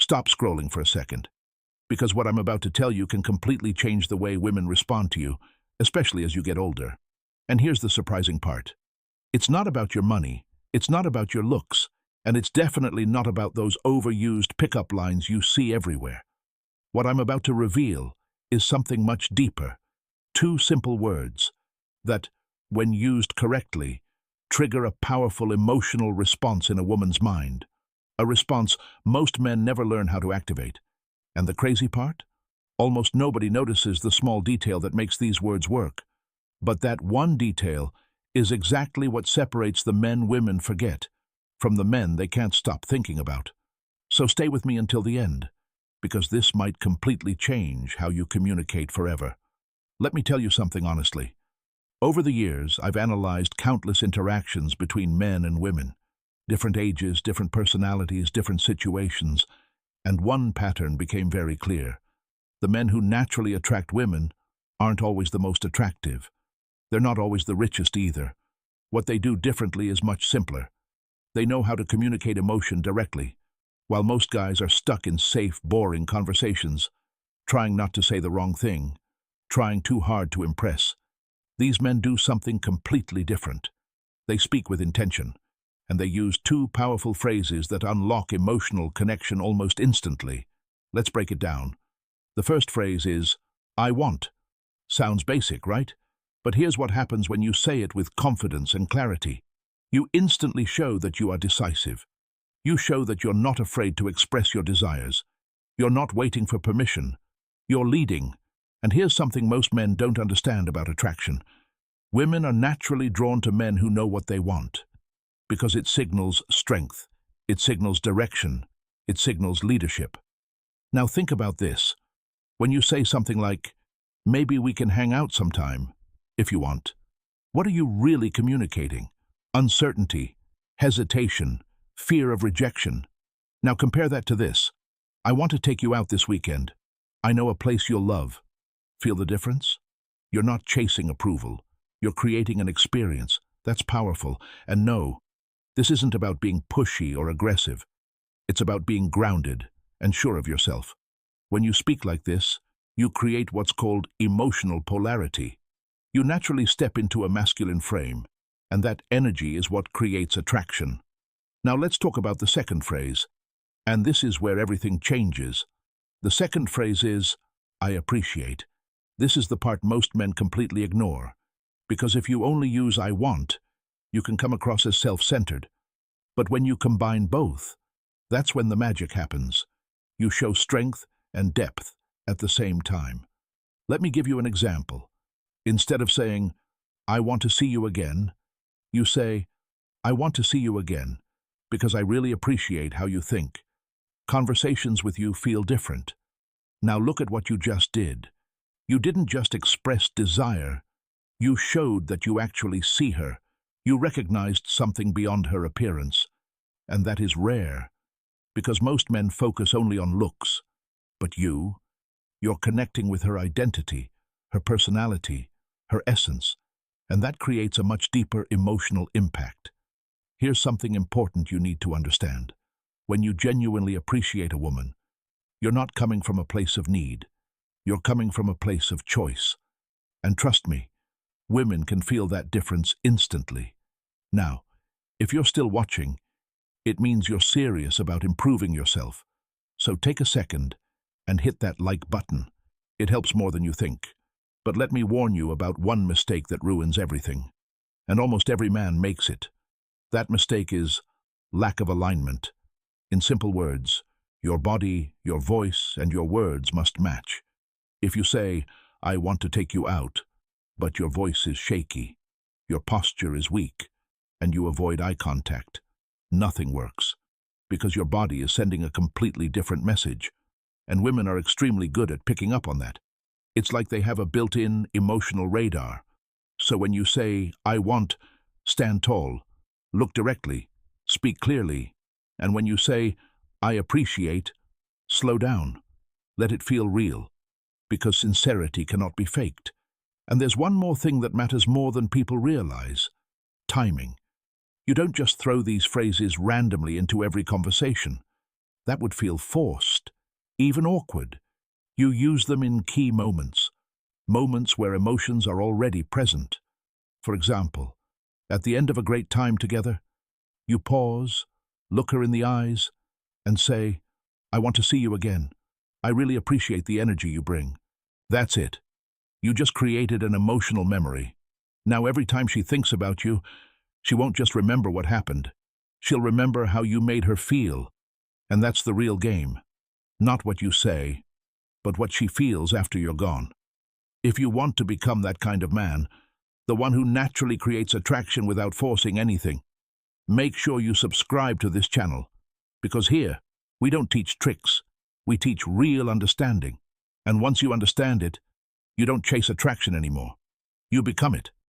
Stop scrolling for a second, because what I'm about to tell you can completely change the way women respond to you, especially as you get older. And here's the surprising part. It's not about your money, it's not about your looks, and it's definitely not about those overused pickup lines you see everywhere. What I'm about to reveal is something much deeper. Two simple words that, when used correctly, trigger a powerful emotional response in a woman's mind. A response most men never learn how to activate. And the crazy part? Almost nobody notices the small detail that makes these words work. But that one detail is exactly what separates the men women forget from the men they can't stop thinking about. So stay with me until the end, because this might completely change how you communicate forever. Let me tell you something honestly. Over the years, I've analyzed countless interactions between men and women. Different ages, different personalities, different situations, and one pattern became very clear. The men who naturally attract women aren't always the most attractive. They're not always the richest either. What they do differently is much simpler. They know how to communicate emotion directly, while most guys are stuck in safe, boring conversations, trying not to say the wrong thing, trying too hard to impress. These men do something completely different. They speak with intention, and they use two powerful phrases that unlock emotional connection almost instantly. Let's break it down. The first phrase is, "I want." Sounds basic, right? But here's what happens when you say it with confidence and clarity. You instantly show that you are decisive. You show that you're not afraid to express your desires. You're not waiting for permission. You're leading. And here's something most men don't understand about attraction. Women are naturally drawn to men who know what they want, because it signals strength, it signals direction, it signals leadership. Now think about this. When you say something like, "Maybe we can hang out sometime, if you want," what are you really communicating? Uncertainty, hesitation, fear of rejection. Now compare that to this. "I want to take you out this weekend. I know a place you'll love." Feel the difference? You're not chasing approval. You're creating an experience. That's powerful. And no, this isn't about being pushy or aggressive. It's about being grounded and sure of yourself. When you speak like this, you create what's called emotional polarity. You naturally step into a masculine frame, and that energy is what creates attraction. Now let's talk about the second phrase, and this is where everything changes. The second phrase is, "I appreciate." This is the part most men completely ignore, because if you only use "I want," you can come across as self-centered. But when you combine both, that's when the magic happens. You show strength and depth at the same time. Let me give you an example. Instead of saying, "I want to see you again," you say, "I want to see you again because I really appreciate how you think." Conversations with you feel different. Now look at what you just did. You didn't just express desire. You showed that you actually see her. You recognized something beyond her appearance. And that is rare, because most men focus only on looks. But you're connecting with her identity, her personality, her essence, and that creates a much deeper emotional impact. Here's something important you need to understand. When you genuinely appreciate a woman, you're not coming from a place of need. You're coming from a place of choice. And trust me, women can feel that difference instantly. Now, if you're still watching, it means you're serious about improving yourself. So take a second and hit that like button. It helps more than you think. But let me warn you about one mistake that ruins everything. And almost every man makes it. That mistake is lack of alignment. In simple words, your body, your voice, and your words must match. If you say, "I want to take you out," but your voice is shaky, your posture is weak, and you avoid eye contact, nothing works, because your body is sending a completely different message, and women are extremely good at picking up on that. It's like they have a built-in emotional radar. So when you say, "I want," stand tall, look directly, speak clearly, and when you say, "I appreciate," slow down, let it feel real, because sincerity cannot be faked. And there's one more thing that matters more than people realize: timing. You don't just throw these phrases randomly into every conversation. That would feel forced. even awkward. You use them in key moments, moments where emotions are already present. For example, at the end of a great time together, you pause, look her in the eyes, and say, "I want to see you again. I really appreciate the energy you bring." That's it. You just created an emotional memory. Now every time she thinks about you, she won't just remember what happened. She'll remember how you made her feel. And that's the real game. Not what you say, but what she feels after you're gone. If you want to become that kind of man, the one who naturally creates attraction without forcing anything, make sure you subscribe to this channel. Because here, we don't teach tricks. We teach real understanding. And once you understand it, you don't chase attraction anymore. You become it.